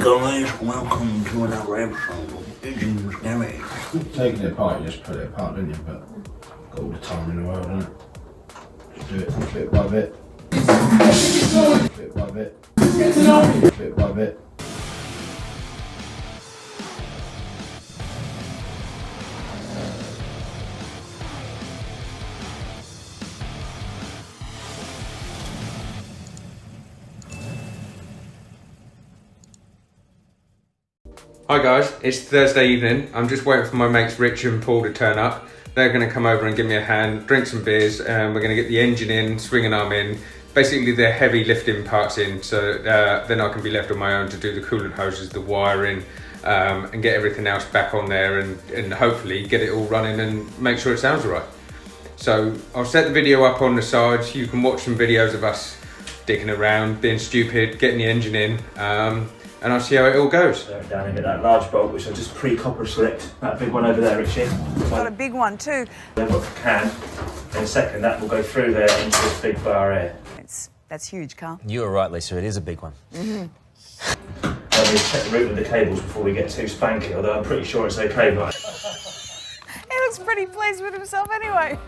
guys, welcome to another episode of Pigeon's Garage. Taking it apart, you just put it apart, don't you? But got all the time in the world, don't it? Just do it bit by bit. Bit by bit. Bit by bit. Hi guys, it's Thursday evening. I'm just waiting for my mates Rich and Paul to turn up. They're going to come over and give me a hand, drink some beers, and we're going to get the engine in, swinging arm in, basically the heavy lifting parts in, so then I can be left on my own to do the coolant hoses, the wiring, and get everything else back on there and hopefully get it all running and make sure it sounds right. So I'll set the video up on the side. You can watch some videos of us dicking around, being stupid, getting the engine in. And I'll see how it all goes. Down into that large bolt, which I just pre-copper slipped. That big one over there, Richie. Got a big one too. Then got the can. In a second, that will go through there into this big bar here. That's huge, Carl. You were right, Lisa. It is a big one. I need to check the route of the cables before we get too spanky, although I'm pretty sure it's okay. But He looks pretty pleased with himself anyway.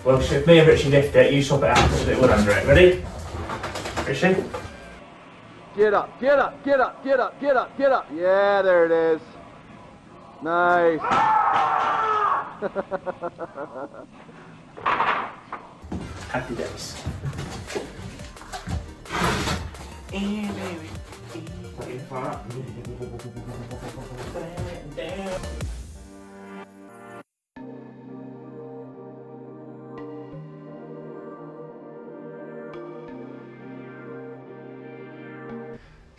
well, if me and Richie lift it, you swap it out and put a bit of wood under it. Ready? Richie? Get up, get up, get up, get up, get up, get up. Yeah, there it is. Nice. Happy days.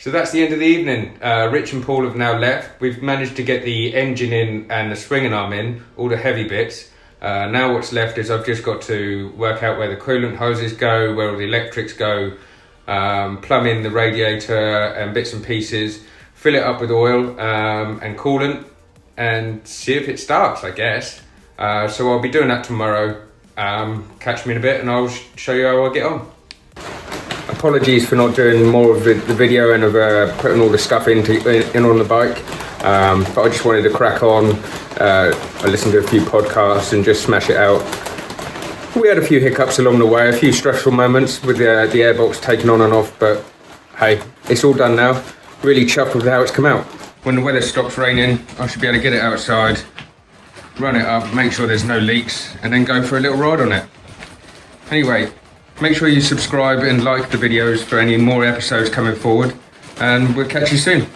So that's the end of the evening. Rich and Paul have now left. We've managed to get the engine in and the swinging arm in, all the heavy bits. Now what's left is I've just got to work out where the coolant hoses go, where all the electrics go, plumb in the radiator and bits and pieces, fill it up with oil and coolant, and see if it starts, I guess. So I'll be doing that tomorrow. Catch me in a bit and I'll show you how I get on. Apologies for not doing more of the video and of putting all the stuff in on the bike, but I just wanted to crack on. I listened to a few podcasts and just smash it out. We had a few hiccups along the way, a few stressful moments with the airbox taking on and off, but hey, it's all done now. Really chuffed with how it's come out. When the weather stops raining, I should be able to get it outside, run it up, make sure there's no leaks, and then go for a little ride on it. Anyway, make sure you subscribe and like the videos for any more episodes coming forward, and we'll catch you soon.